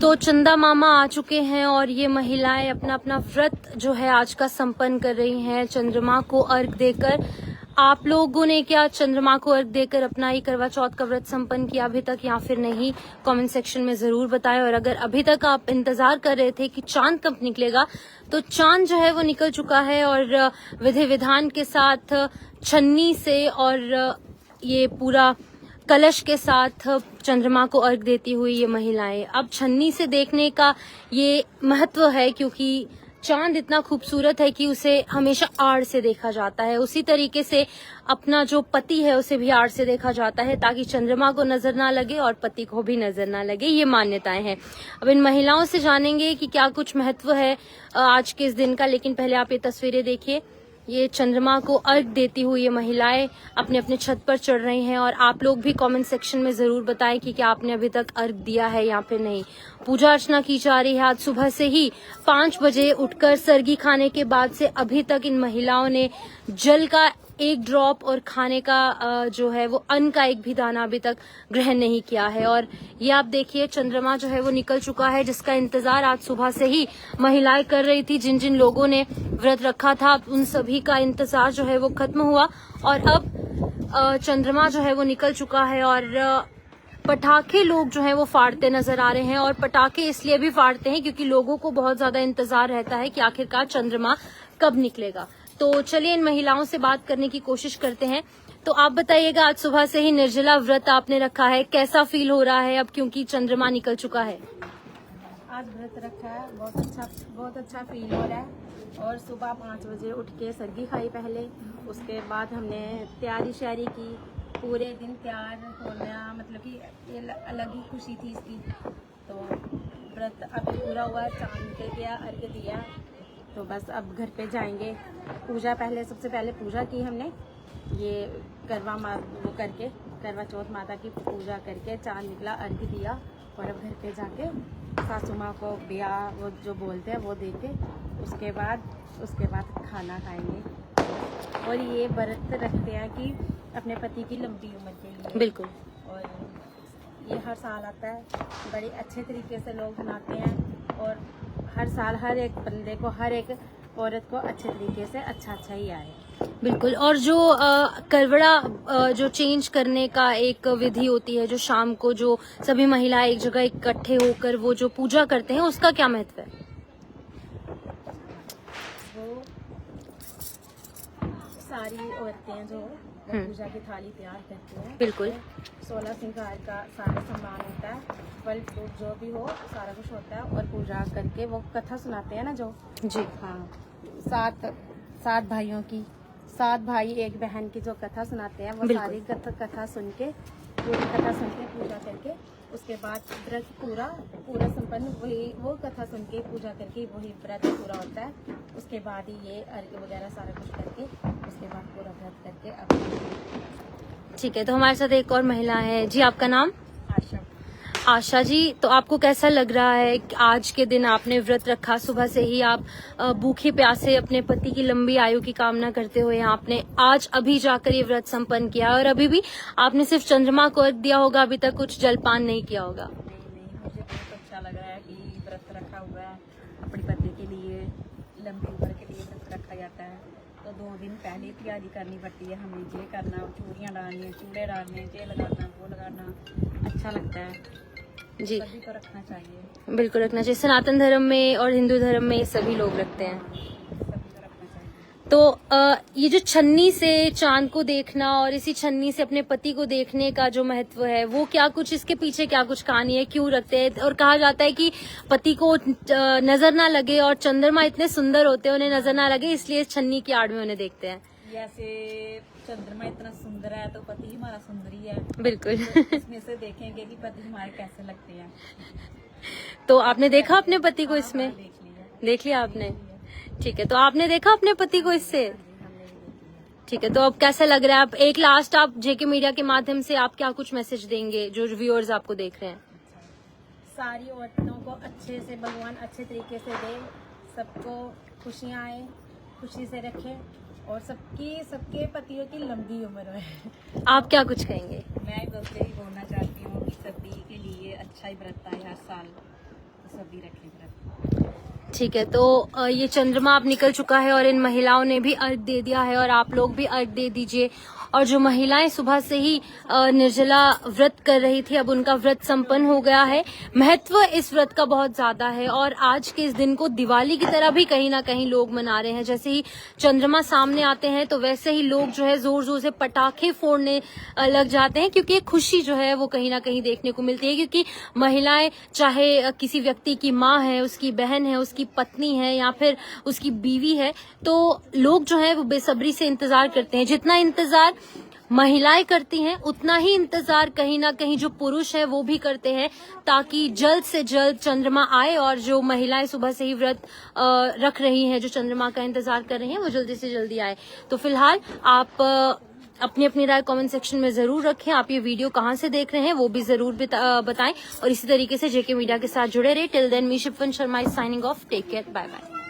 तो चंदा मामा आ चुके हैं और ये महिलाएं अपना अपना व्रत जो है आज का संपन्न कर रही हैं चंद्रमा को अर्घ देकर। आप लोगों ने क्या चंद्रमा को अर्घ देकर अपना ही करवा चौथ का व्रत संपन्न किया अभी तक या फिर नहीं, कमेंट सेक्शन में जरूर बताएं। और अगर अभी तक आप इंतजार कर रहे थे कि चांद कब निकलेगा, तो चांद जो है वो निकल चुका है और विधि विधान के साथ छन्नी से और ये पूरा कलश के साथ चंद्रमा को अर्घ देती हुई ये महिलाएं। अब छन्नी से देखने का ये महत्व है क्योंकि चांद इतना खूबसूरत है कि उसे हमेशा आड़ से देखा जाता है। उसी तरीके से अपना जो पति है उसे भी आड़ से देखा जाता है ताकि चंद्रमा को नजर ना लगे और पति को भी नजर ना लगे, ये मान्यताएं हैं। अब इन महिलाओं से जानेंगे कि क्या कुछ महत्व है आज के इस दिन का, लेकिन पहले आप ये तस्वीरें देखिए। ये चंद्रमा को अर्घ देती हुई ये महिलाएं अपने अपने छत पर चढ़ रही हैं और आप लोग भी कमेंट सेक्शन में जरूर बताएं कि क्या आपने अभी तक अर्घ दिया है या फिर नहीं। पूजा अर्चना की जा रही है आज सुबह से ही 5 बजे उठकर सरगी खाने के बाद से अभी तक इन महिलाओं ने जल का एक ड्रॉप और खाने का जो है वो अन्न का एक भी दाना अभी तक ग्रहण नहीं किया है। और ये आप देखिए चंद्रमा जो है वो निकल चुका है जिसका इंतजार आज सुबह से ही महिलाएं कर रही थी। जिन जिन लोगों ने व्रत रखा था उन सभी का इंतजार जो है वो खत्म हुआ और अब चंद्रमा जो है वो निकल चुका है और पटाखे लोग जो है वो फाड़ते नजर आ रहे हैं। और पटाखे इसलिए भी फाड़ते हैं क्योंकि लोगों को बहुत ज्यादा इंतजार रहता है कि आखिरकार चंद्रमा कब निकलेगा। तो चलिए इन महिलाओं से बात करने की कोशिश करते हैं। तो आप बताइएगा, आज सुबह से ही निर्जला व्रत आपने रखा है, कैसा फील हो रहा है अब क्योंकि चंद्रमा निकल चुका है? आज व्रत रखा है, बहुत अच्छा फील हो रहा है। और सुबह 5 बजे उठ के सरगी खाई पहले, उसके बाद हमने तैयारी शारी की। पूरे दिन तैयार होना मतलब कि ये अलग ही खुशी थी इसकी। तो व्रत अभी पूरा हुआ, चांद निकल गया, अर्घ दिया, तो बस अब घर पे जाएंगे। पूजा सबसे पहले पूजा की हमने, ये वो करके करवा चौथ माता की पूजा करके चांद निकला, अर्घ दिया और अब घर पे जाके सासू माँ को ब्याह वो जो बोलते हैं वो दे के उसके बाद खाना खाएंगे। और ये व्रत रखते हैं कि अपने पति की लंबी उम्र के लिए। बिल्कुल। और ये हर साल आता है, बड़े अच्छे तरीके से लोग मनाते हैं और हर साल हर एक बंदे को, हर एक औरत को अच्छे तरीके से अच्छा ही आए। बिल्कुल। और जो करवड़ा जो चेंज करने का एक विधि होती है, जो शाम को जो सभी महिलाएं एक जगह इकट्ठे होकर वो जो पूजा करते हैं, उसका क्या महत्व है? वो सारी औरतें जो पूजा की थाली तैयार करती हैं, बिल्कुल 16 श्रृंगार का सारा सामान होता है, फल फ्रूट जो भी हो सारा कुछ होता है। और पूजा करके वो कथा सुनाते हैं ना जो जी, हाँ, 7 भाइयों की, 7 भाई 1 बहन की जो कथा सुनाते हैं, वो सारी कथा सुन के पूजा करके उसके बाद व्रत पूरा संपन्न, वही वो कथा सुन के पूजा करके वही व्रत पूरा होता है। उसके बाद ही ये अर्घ वगैरह सारा कुछ करके उसके बाद पूरा व्रत करके अब ठीक है। तो हमारे साथ एक और महिला है जी, आपका नाम? आशा जी, तो आपको कैसा लग रहा है कि आज के दिन आपने व्रत रखा, सुबह से ही आप भूखे प्यासे अपने पति की लंबी आयु की कामना करते हुए आपने आज अभी जाकर ये व्रत संपन्न किया और अभी भी आपने सिर्फ चंद्रमा को अर्घ दिया होगा, अभी तक कुछ जलपान नहीं किया होगा? नहीं, मुझे बहुत अच्छा लग रहा है कि व्रत रखा हुआ है, अपने पति के लिए लंबी उम्र के लिए व्रत रखा जाता है। तो 2 दिन पहले तैयारी करनी पड़ती है, हमें ये करना, चूड़ियाँ डालनी, चूड़े डालने, ये लगाना, वो लगाना, अच्छा लगता है जी। सभी को रखना चाहिए। बिल्कुल रखना चाहिए। सनातन धर्म में और हिंदू धर्म में सभी लोग रखते हैं। सभी को रखना चाहिए। तो ये जो छन्नी से चांद को देखना और इसी छन्नी से अपने पति को देखने का जो महत्व है, वो क्या कुछ, इसके पीछे क्या कुछ कहानी है, क्यों रखते हैं? और कहा जाता है कि पति को नजर ना लगे और चंद्रमा इतने सुंदर होते हैं, उन्हें नजर ना लगे, इसलिए इस छन्नी की आड़ में उन्हें देखते हैं। जैसे चंद्रमा इतना सुंदर है तो पति हमारा सुंदर ही है। बिल्कुल। तो इसमें से देखेंगे कि पति हमारे कैसे लगते हैं। तो आपने देखा अपने पति को इसमें? देख लिया आपने? ठीक है। तो आपने देखा अपने पति को इससे? ठीक है। तो अब कैसा लग रहा है? आप एक लास्ट आप जेके मीडिया के माध्यम से आप क्या कुछ मैसेज देंगे जो व्यूअर्स आपको देख रहे हैं? सारी औरतों को अच्छे से भगवान अच्छे तरीके से दे, सबको खुशियाँ आए, खुशी से रखे और सबके पतियों की लंबी उम्र है। आप क्या कुछ कहेंगे? मैं बस यही बोलना चाहती हूँ कि सभी के लिए अच्छा ही व्रत है हर साल। सभी रखें व्रत। ठीक है, तो ये चंद्रमा अब निकल चुका है और इन महिलाओं ने भी अर्घ दे दिया है और आप लोग भी अर्घ दे दीजिए। और जो महिलाएं सुबह से ही निर्जला व्रत कर रही थी, अब उनका व्रत संपन्न हो गया है। महत्व इस व्रत का बहुत ज्यादा है और आज के इस दिन को दिवाली की तरह भी कहीं ना कहीं लोग मना रहे हैं। जैसे ही चंद्रमा सामने आते हैं तो वैसे ही लोग जो है जोर जोर से पटाखे फोड़ने लग जाते हैं, क्योंकि एक खुशी जो है वो कहीं ना कहीं देखने को मिलती है। क्योंकि महिलाएं चाहे किसी व्यक्ति की माँ है, उसकी बहन है, उसकी पत्नी है या फिर उसकी बीवी है, तो लोग जो है वो बेसब्री से इंतजार करते हैं। जितना इंतजार महिलाएं करती हैं उतना ही इंतजार कहीं ना कहीं जो पुरुष है वो भी करते हैं, ताकि जल्द से जल्द चंद्रमा आए और जो महिलाएं सुबह से ही व्रत रख रही हैं, जो चंद्रमा का इंतजार कर रही हैं, वो जल्दी से जल्दी आए। तो फिलहाल आप अपनी अपनी राय कमेंट सेक्शन में जरूर रखें। आप ये वीडियो कहाँ से देख रहे हैं वो भी जरूर बताएं और इसी तरीके से जेके मीडिया के साथ जुड़े रहे। Till then me Shifan Sharma is signing off. Take care, bye bye.